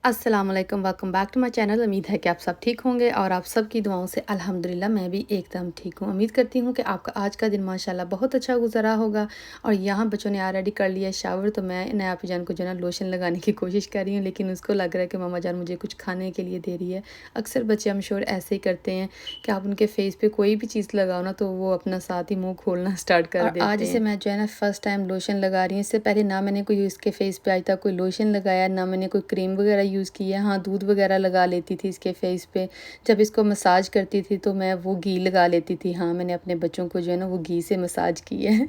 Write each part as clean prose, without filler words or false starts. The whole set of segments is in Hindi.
अस्सलाम वालेकुम, welcome back to my channel. उम्मीद है कि आप सब ठीक होंगे और आप सब की दुआओं से अल्हम्दुलिल्लाह मैं भी एकदम ठीक हूँ। उम्मीद करती हूँ कि आपका आज का दिन माशाल्लाह बहुत अच्छा गुजरा होगा। और यहाँ बच्चों ने ऑलरेडी कर लिया शावर, तो मैं नया आपी जान को जो है ना लोशन लगाने की कोशिश कर रही हूँ, लेकिन उसको लग रहा है कि मम्मा जान मुझे कुछ खाने के लिए दे रही है। अक्सर बच्चे हम श्योर ऐसे ही करते हैं कि आप उनके फेस पे कोई भी चीज़ लगाओ ना तो वो अपना साथ ही मुँह खोलना स्टार्ट कर देते हैं। आज इसे मैं जो है ना फर्स्ट टाइम लोशन लगा रही हूँ। इससे पहले ना मैंने कोई इसके फेस पे आज तक कोई लोशन लगाया, ना मैंने कोई क्रीम वगैरह यूज़ की है। हाँ, दूध वगैरह लगा लेती थी इसके फेस पे। जब इसको मसाज करती थी तो मैं वो घी लगा लेती थी। हाँ, मैंने अपने बच्चों को जो है ना वो घी से मसाज की है।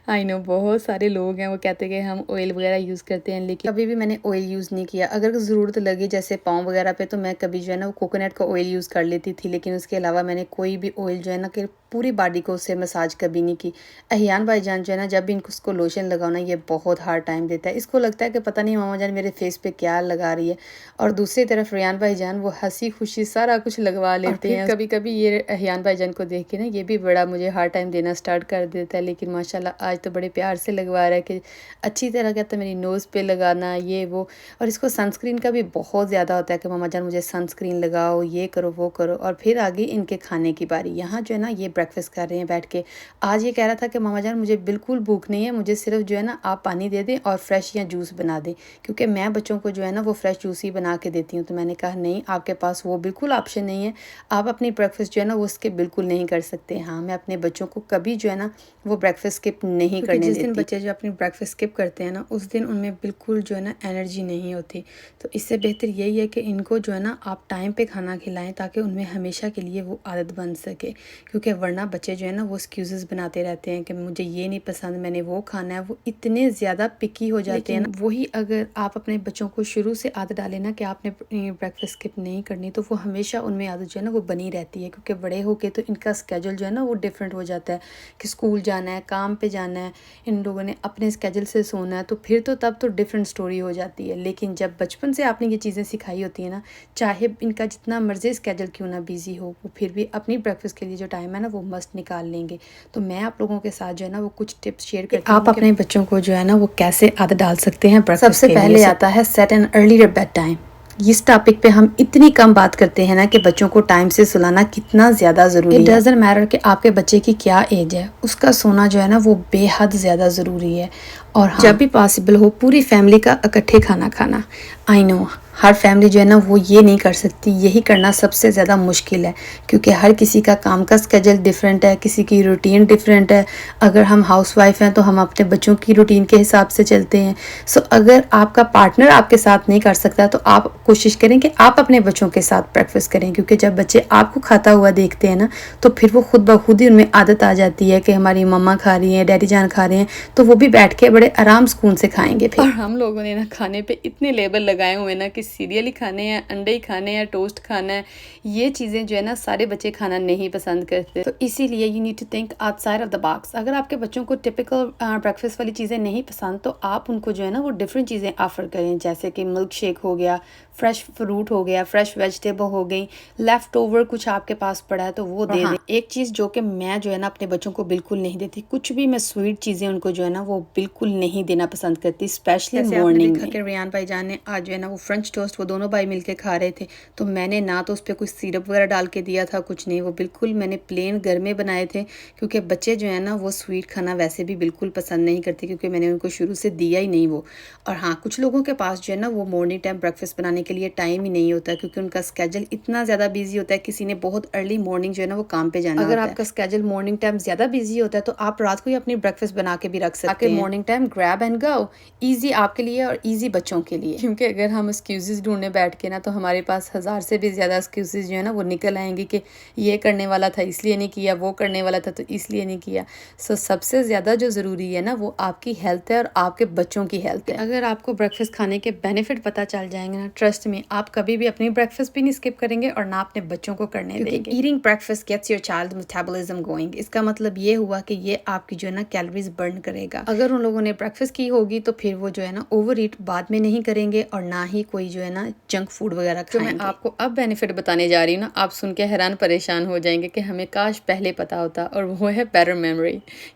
आई नो बहुत सारे लोग हैं वो कहते हैं कि हम ऑयल वगैरह यूज़ करते हैं, लेकिन कभी भी मैंने ऑयल यूज़ नहीं किया। अगर ज़रूरत लगे जैसे पाँव वगैरह पे तो मैं कभी जो है ना वो कोकोनट का ऑयल यूज़ कर लेती थी, लेकिन उसके अलावा मैंने कोई भी ऑयल जो है ना कि पूरी बॉडी को उससे मसाज कभी नहीं की। अहियान भाईजान जो है ना जब भी इनको उसको लोशन लगाओ ना ये बहुत हार्ड टाइम देता है। इसको लगता है कि पता नहीं मामा जान मेरे फेस पे क्या लगा रही है। और दूसरी तरफ रेयान भाईजान वो हंसी खुशी सारा कुछ लगवा लेते हैं। कभी कभी ये अहियान भाईजान को देख के ना ये भी बड़ा मुझे हार्ड टाइम देना स्टार्ट कर देता है, लेकिन माशाल्लाह आज तो बड़े प्यार से लगवा रहा है कि अच्छी तरह कहता है मेरी नोज़ पे लगाना ये वो। और इसको सनस्क्रीन का भी बहुत ज़्यादा होता है कि मामा जान मुझे सनस्क्रीन लगाओ, ये करो वो करो। और फिर आ गई इनके खाने की बारी। यहाँ जो है ना ये ब्रेकफास्ट कर रहे हैं बैठ के। आज ये कह रहा था कि मामा जान मुझे बिल्कुल भूख नहीं है, मुझे सिर्फ जो है ना आप पानी दे दें और फ्रेश या जूस बना दें, क्योंकि मैं बच्चों को जो है ना वो फ्रेश जूस ही बना के देती हूँ। तो मैंने कहा नहीं, आपके पास वो बिल्कुल ऑप्शन नहीं है, आप अपनी ब्रेकफास्ट जो है ना वो स्किप बिल्कुल नहीं कर सकते। हाँ, मैं अपने बच्चों को कभी जो है ना वो ब्रेकफास्ट स्किप नहीं करने देती। जिस दिन बच्चे जो अपनी ब्रेकफास्ट स्किप करते हैं ना उस दिन उनमें बिल्कुल जो है ना एनर्जी नहीं होती। तो इससे बेहतर यही है कि इनको जो है ना आप टाइम पे खाना खिलाएं ताकि उनमें हमेशा के लिए वो आदत बन सके, क्योंकि वरना बच्चे जो है ना वो एक्सक्यूज़ेस बनाते रहते हैं कि मुझे ये नहीं पसंद, मैंने वो खाना है। वो इतने ज़्यादा पिकी हो जाते हैं ना। वही अगर आप अपने बच्चों को शुरू से आदत डालें ना कि आपने ब्रेकफास्ट स्किप नहीं करनी, तो वो हमेशा उनमें आदत जो है ना वो बनी रहती है। क्योंकि बड़े होके तो इनका स्केजूल जो है ना वो डिफरेंट हो जाता है कि स्कूल जाना है, काम पे जाना है, इन लोगों ने अपने स्केजूल से सोना है, तो फिर तो तब तो डिफरेंट स्टोरी हो जाती है। लेकिन जब बचपन से आपने ये चीज़ें सिखाई होती है ना, चाहे इनका जितना मर्जी स्केजूल क्यों ना बिजी हो, वो फिर भी अपनी ब्रेकफास्ट के लिए जो टाइम है ना वो मस्ट निकाल लेंगे। तो मैं आप लोगों के साथ जो है ना वो कुछ टिप्स शेयर करती हूँ आप अपने बच्चों को जो है ना वो कैसे आदत डाल सकते हैं ब्रेकफास्ट के लिए। सबसे पहले आता है set an early bed time. इस टॉपिक पे हम इतनी कम बात करते हैं ना कि बच्चों को टाइम से सुलाना कितना ज़्यादा ज़रूरी है। इट डजंट मैटर कि आपके बच्चे की क्या एज है, उसका सोना जो है ना वो बेहद ज़्यादा ज़रूरी है। और हाँ, जब भी पॉसिबल हो पूरी फैमिली का इकट्ठे खाना खाना। आई नो हर फैमिली जो है ना वो ये नहीं कर सकती, यही करना सबसे ज़्यादा मुश्किल है, क्योंकि हर किसी का काम का स्केजूल डिफरेंट है, किसी की रूटीन डिफरेंट है। अगर हम हाउसवाइफ हैं तो हम अपने बच्चों की रूटीन के हिसाब से चलते हैं। सो अगर आपका पार्टनर आपके साथ नहीं कर सकता तो आप कोशिश करें कि आप अपने बच्चों के साथ ब्रेकफास्ट करें, क्योंकि जब बच्चे आपको खाता हुआ देखते हैं ना तो फिर वो खुद ब खुद ही उनमें आदत आ जाती है कि हमारी मम्मा खा रही हैं, डैडी जान खा रहे हैं, तो वो भी बैठ के बड़े आराम सुकून से खाएंगे। फिर और हम लोगों ने ना खाने पे इतने लेबल लगाए हुए हैं ना कि सीरियल ही खाने हैं, अंडे ही खाने हैं, टोस्ट खाना है। ये चीज़ें जो है ना सारे बच्चे खाना नहीं पसंद करते, तो इसीलिए you need to think outside of the box. अगर आपके बच्चों को टिपिकल ब्रेकफास्ट वाली चीज़ें नहीं पसंद तो आप उनको जो है ना वो डिफरेंट चीज़ें ऑफ़र करें, जैसे कि मिल्क शेक हो गया, फ्रेश फ्रूट हो गया, फ्रेश वेजिटेबल हो गई, लेफ़्ट ओवर कुछ आपके पास पड़ा है तो वो दे दें। एक चीज़ जो कि मैं जो है ना अपने बच्चों को बिल्कुल नहीं देती, कुछ भी मैं स्वीट चीज़ें उनको जो है ना वो बिल्कुल नहीं देना पसंद करती, स्पेशली मॉर्निंग में। रेयान भाईजान ने आज जो है ना वो फ्रेंच टोस्ट वो दोनों भाई मिलके खा रहे थे, तो मैंने ना तो उस पर कुछ सिरप वगैरह डाल के दिया था, कुछ नहीं, वो बिल्कुल मैंने प्लेन घर में बनाए थे, क्योंकि बच्चे जो है ना वो स्वीट खाना वैसे भी बिल्कुल पसंद नहीं करते, क्योंकि मैंने उनको शुरू से दिया ही नहीं वो। और हाँ, कुछ लोगों के पास जो है ना वो मॉर्निंग टाइम ब्रेकफास्ट बनाने के लिए टाइम ही नहीं होता, क्योंकि उनका स्केजूल इतना ज़्यादा बिजी होता है। किसी ने बहुत अर्ली मॉर्निंग जो है ना वो काम पे जाना होता है। अगर आपका स्केजूल मॉर्निंग टाइम ज़्यादा बिजी होता है तो आप रात को ही अपनी ब्रेकफास्ट बना के भी रख सकते हैं। Morning time grab and go, easy आपके लिए और ईजी बच्चों के लिए, क्योंकि अगर हम एक्सक्यूजेज ढूंढने बैठ के ना तो हमारे पास 1000 से भी ज़्यादा एक्सक्यूजेज जो है ना वो निकल आएंगे कि ये करने वाला था इसलिए नहीं किया, वो करने वाला था तो इसलिए नहीं किया। सो सबसे ज़्यादा जो ज़रूरी है ना वो आपकी हेल्थ है और आपके बच्चों की हेल्थ है। अगर आपको ब्रेकफास्ट खाने के बेनिफिट पता चल जाएंगे ना, ट्रस्ट में आप कभी भी अपनी ब्रेकफास्ट भी नहीं स्किप करेंगे और ना अपने बच्चों को करने देंगे। Eating breakfast gets your child metabolism going. इसका मतलब ये हुआ कि ये आपकी जो है ना कैलोरीज बर्न करेगा। अगर उन लोगों ने ब्रेकफास्ट की होगी तो फिर वो जो है ना ओवर ईट बाद में नहीं करेंगे और ना ही कोई जो है ना जंक फूड वगैरह खाएंगे। जो मैं आपको अब बेनिफिट बताने जा रही हूँ ना, आप सुन के हैरान परेशान हो जाएंगे कि हमें काश पहले पता होता, और वो है बेटर मेमोरी।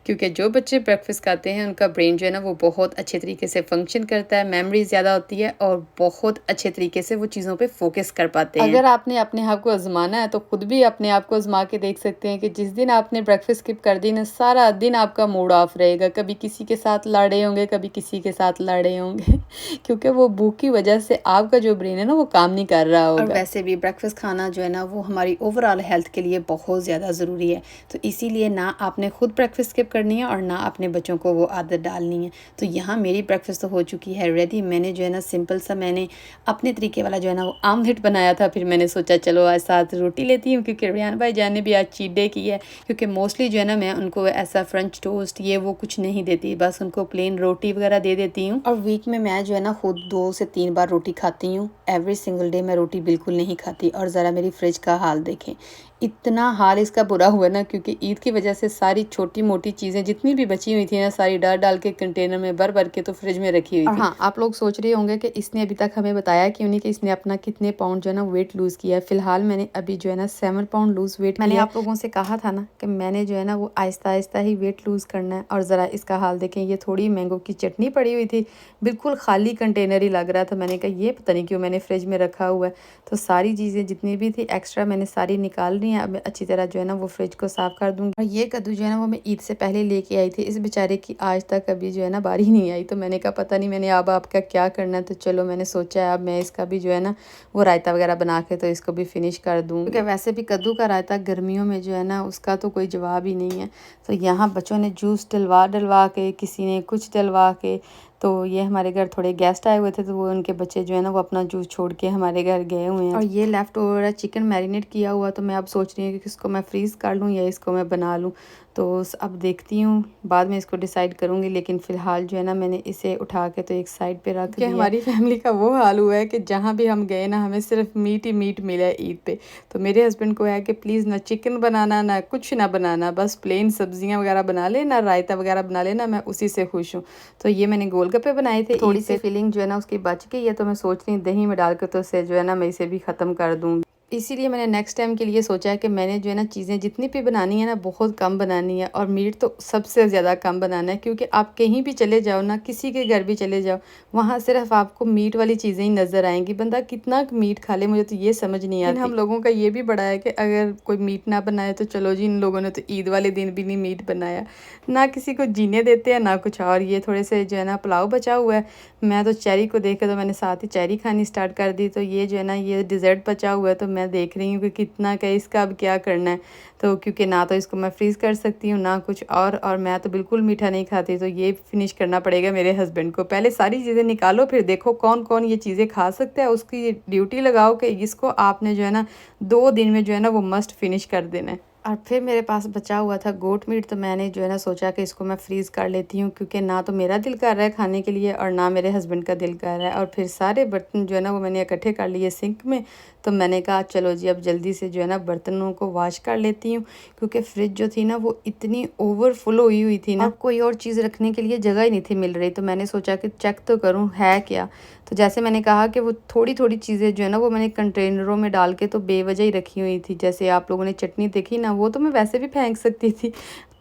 क्योंकि जो बच्चे ब्रेकफास्ट खाते हैं उनका ब्रेन जो है ना वो बहुत अच्छे तरीके से फंक्शन करता है, मेमोरी ज़्यादा होती है और बहुत अच्छे तरीके से वो चीज़ों पर फोकस कर पाते हैं। अगर आपने अपने आप को आजमाना है तो खुद भी अपने आप को आजमा के देख सकते हैं कि जिस दिन आपने ब्रेकफास्ट स्किप कर दी ना, सारा दिन आपका मूड ऑफ रहेगा। कभी किसी के साथ लड़े होंगे, कभी किसी के साथ लड़े होंगे क्योंकि वो भूख की वजह से आपका जो ब्रेन है ना वो काम नहीं कर रहा होगा। और वैसे भी ब्रेकफास्ट खाना जो है ना वो हमारी ओवरऑल हेल्थ के लिए बहुत ज़्यादा ज़रूरी है। तो इसीलिए ना आपने खुद ब्रेकफास्ट स्किप करनी है और ना अपने बच्चों को वो आदत डालनी है। तो यहाँ मेरी ब्रेकफास्ट तो हो चुकी है रेडी। मैंने जो है ना सिंपल सा मैंने अपने तरीके वाला जो है ना वो आमलेट बनाया था। फिर मैंने सोचा चलो आज साथ रोटी लेती हूँ, क्योंकि रियान भाई जान ने भी आज चीट डे की है। क्योंकि मोस्टली जो है ना मैं उनको ऐसा फ्रेंच टोस्ट ये वो कुछ नहीं देती, बस उनको प्लेन रोटी वगैरह दे देती हूँ। और वीक में मैं जो है ना खुद 2 से 3 बार रोटी खाती हूँ। एवरी सिंगल डे मैं रोटी बिल्कुल नहीं खाती। और ज़रा मेरी फ्रिज का हाल देखें, इतना हाल इसका बुरा हुआ ना, क्योंकि ईद की वजह से सारी छोटी मोटी चीज़ें जितनी भी बची हुई थी ना सारी डाल डाल के कंटेनर में भर भर के तो फ्रिज में रखी हुई थी। हाँ, आप लोग सोच रहे होंगे कि इसने अभी तक हमें बताया क्यों नहीं कि इसने अपना कितने पाउंड जो है ना वेट लूज़ किया है। फिलहाल मैंने अभी जो है ना 7 पाउंड लूज़ वेट मैंने आप लोगों से कहा था ना कि मैंने जो है ना वो आहिस्ता आहिस्ता ही वेट लूज़ करना है। और ज़रा इसका हाल देखें, ये थोड़ी मैंगो की चटनी पड़ी हुई थी, बिल्कुल खाली कंटेनर ही लग रहा था। मैंने कहा ये पता नहीं क्यों मैंने फ्रिज में रखा हुआ है। तो सारी चीज़ें जितनी भी थी एक्स्ट्रा मैंने सारी निकाल ली हैं। अब अच्छी तरह जो है ना वो फ्रिज को साफ़ कर दूँगी। और ये कद्दू जो है ना वो मैं ईद से पहले लेके आई थी। इस बेचारे की आज तक अभी जो है ना बारी नहीं आई। तो मैंने कहा पता नहीं मैंने अब आपका क्या करना है। तो चलो मैंने सोचा है अब मैं इसका भी जो है ना वो रायता वगैरह बना के तो इसको भी फिनिश कर दूँ। क्योंकि वैसे भी कद्दू का रायता गर्मियों में जो है ना उसका तो कोई जवाब ही नहीं है। तो यहाँ बच्चों ने जूस डलवा डलवा के, किसी ने कुछ डलवा के, तो ये हमारे घर थोड़े गेस्ट आए हुए थे तो वो उनके बच्चे जो है ना वो अपना जूस छोड़ के हमारे घर गए हुए हैं। और ये लेफ़्ट ओवर है चिकन मैरिनेट किया हुआ। तो मैं अब सोच रही हूँ कि इसको मैं फ्रीज़ कर लूँ या इसको मैं बना लूँ। तो अब देखती हूँ, बाद में इसको डिसाइड करूँगी। लेकिन फ़िलहाल जो है ना मैंने इसे उठा के तो एक साइड पे रख दिया। हमारी फैमिली का वो हाल हुआ है कि जहाँ भी हम गए ना हमें सिर्फ मीट ही मीट मिला है ईद पे। तो मेरे हस्बैंड को है कि प्लीज़ ना चिकन बनाना ना कुछ ना बनाना, बस प्लेन सब्जियाँ वगैरह बना लेना, रायता वगैरह बना लेना, मैं उसी से खुश हूँ। तो ये मैंने गोलगप्पे बनाए थे, थोड़ी सी फीलिंग जो है ना उसकी बच गई है। तो मैं सोच रही हूँ दही में डाल के तो उसे जो है ना मैं इसे भी ख़त्म कर दूँगी। इसीलिए मैंने नेक्स्ट टाइम के लिए सोचा है कि मैंने जो है ना चीज़ें जितनी भी बनानी है ना बहुत कम बनानी है। और मीट तो सबसे ज़्यादा कम बनाना है, क्योंकि आप कहीं भी चले जाओ ना, किसी के घर भी चले जाओ, वहाँ सिर्फ आपको मीट वाली चीज़ें ही नज़र आएंगी। बंदा कितना मीट खा ले, मुझे तो ये समझ नहीं आती। हम लोगों का ये भी बड़ा है कि अगर कोई मीट ना बनाए तो चलो जी, इन लोगों ने तो ईद वाले दिन भी नहीं मीट बनाया, ना किसी को जीने देते हैं ना कुछ। और ये थोड़े से जो है ना पुलाव बचा हुआ है, मैं तो चेरी को देख के तो मैंने साथ ही चेरी खानी स्टार्ट कर दी। तो ये जो है ना ये डिज़र्ट बचा हुआ है, तो मैं देख रही हूँ कि कितना क्या इसका अब क्या करना है। तो क्योंकि ना तो इसको मैं फ्रीज़ कर सकती हूँ ना कुछ और मैं तो बिल्कुल मीठा नहीं खाती। तो ये फिनिश करना पड़ेगा मेरे हस्बैंड को। पहले सारी चीज़ें निकालो, फिर देखो कौन कौन ये चीज़ें खा सकता है, उसकी ड्यूटी लगाओ कि इसको आपने जो है ना 2 दिन में जो है ना वो मस्ट फिनिश कर देना है। और फिर मेरे पास बचा हुआ था गोट मीट। तो मैंने जो है ना सोचा कि इसको मैं फ्रीज़ कर लेती हूँ, क्योंकि ना तो मेरा दिल कर रहा है खाने के लिए और ना मेरे हस्बैंड का दिल कर रहा है। और फिर सारे बर्तन जो है ना वो मैंने इकट्ठे कर लिए सिंक में। तो मैंने कहा चलो जी अब जल्दी से जो है ना बर्तनों को वॉश कर लेती हूँ, क्योंकि फ्रिज जो थी ना वो इतनी ओवरफुल हुई थी ना, कोई और चीज़ रखने के लिए जगह ही नहीं थी मिल रही। तो मैंने सोचा कि चेक तो करूँ है क्या। तो जैसे मैंने कहा कि वो थोड़ी थोड़ी चीज़ें जो है ना वो मैंने कंटेनरों में डाल के तो बेवजह ही रखी हुई थी। जैसे आप लोगों ने चटनी देखी ना, वो तो मैं वैसे भी फेंक सकती थी,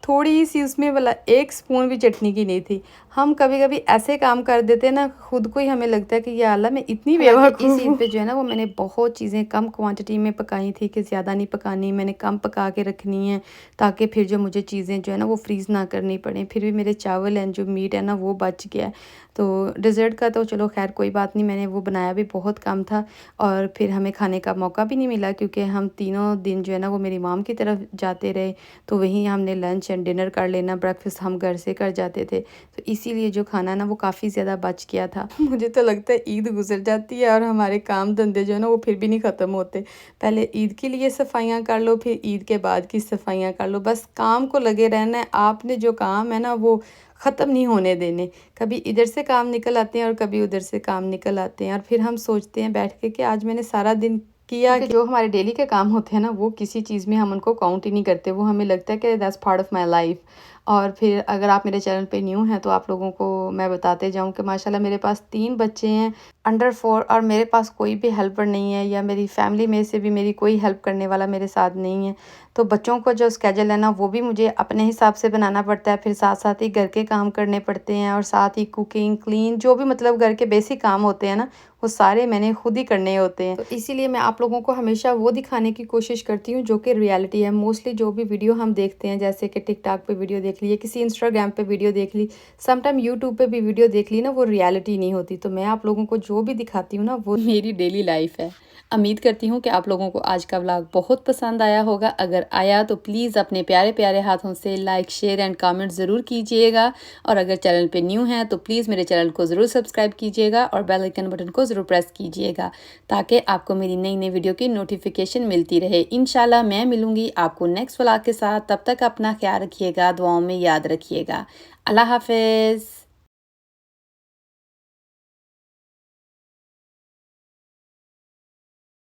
थोड़ी सी उसमें वाला 1 स्पून भी चटनी की नहीं थी। हम कभी कभी ऐसे काम कर देते हैं ना, खुद को ही हमें लगता है कि या अल्लाह मैं इतनी बेवकूफ़ हूँ। इस ईद पे जो है ना वो मैंने बहुत चीज़ें कम क्वांटिटी में पकाई थी कि ज़्यादा नहीं पकानी, मैंने कम पका के रखनी है, ताकि फिर जो मुझे चीज़ें जो है ना वो फ्रीज़ ना करनी पड़े। फिर भी मेरे चावल एंड जो मीट है ना वो बच गया है। तो डिज़र्ट का तो चलो खैर कोई बात नहीं, मैंने वो बनाया भी बहुत कम था। और फिर हमें खाने का मौका भी नहीं मिला, क्योंकि हम तीनों दिन जो है ना वो मेरी माम की तरफ जाते रहे। तो वहीं हमने लंच एंड डिनर कर लेना, ब्रेकफास्ट हम घर से कर जाते थे। तो इसीलिए जो खाना ना वो काफ़ी ज़्यादा बच गया था। मुझे तो लगता है ईद गुजर जाती है और हमारे काम धंधे जो है ना वो फिर भी नहीं ख़त्म होते। पहले ईद के लिए सफाइयाँ कर लो, फिर ईद के बाद की सफाइयाँ कर लो, बस काम को लगे रहना है। आपने जो काम है ना वो ख़त्म नहीं होने देने। कभी इधर से काम निकल आते हैं और कभी उधर से काम निकल आते हैं, और फिर हम सोचते हैं बैठ के कि आज मैंने सारा दिन किया। कि जो हमारे डेली के काम होते हैं ना वो किसी चीज़ में हम उनको काउंट ही नहीं करते, वो हमें लगता है कि that's part of my life. और फिर अगर आप मेरे चैनल पे न्यू हैं तो आप लोगों को मैं बताते जाऊं कि माशाल्लाह मेरे पास 3 बच्चे हैं। अंडर 4 और मेरे पास कोई भी हेल्पर नहीं है या मेरी फैमिली में से भी मेरी कोई हेल्प करने वाला मेरे साथ नहीं है। तो बच्चों को जो स्केड्यूल है ना वो भी मुझे अपने हिसाब से बनाना पड़ता है, फिर साथ-साथ ही घर के काम करने पड़ते हैं और साथ ही कुकिंग, क्लीन जो भी मतलब घर के बेसिक काम होते हैं ना, वो सारे मैंने खुद ही करने होते हैं। तो इसीलिए मैं आप लोगों को हमेशा वो दिखाने की कोशिश करती हूँ जो कि रियलिटी है। मोस्टली जो भी वीडियो हम देखते हैं जैसे कि टिकटॉक पे वीडियो देख ली या किसी इंस्टाग्राम पे वीडियो देख ली, समटाइम यूट्यूब पे भी वीडियो देख ली ना, वो रियलिटी नहीं होती। तो मैं आप लोगों को जो भी दिखाती हूँ ना वो मेरी डेली लाइफ है। उम्मीद करती हूँ कि आप लोगों को आज का व्लॉग बहुत पसंद आया होगा। अगर आया तो प्लीज़ अपने प्यारे-प्यारे हाथों से लाइक, शेयर एंड कमेंट ज़रूर कीजिएगा और अगर चैनल पे न्यू हैं तो प्लीज़ मेरे चैनल को ज़रूर सब्सक्राइब कीजिएगा और बेल आइकन बटन को ज़रूर प्रेस कीजिएगा ताकि आपको मेरी नई-नई वीडियो की नोटिफिकेशन मिलती रहे। इंशाल्लाह मैं मिलूँगी आपको नेक्स्ट व्लॉग के साथ। तब तक अपना ख्याल रखिएगा, दुआओं में याद रखिएगा। अल्लाह हाफ़िज़।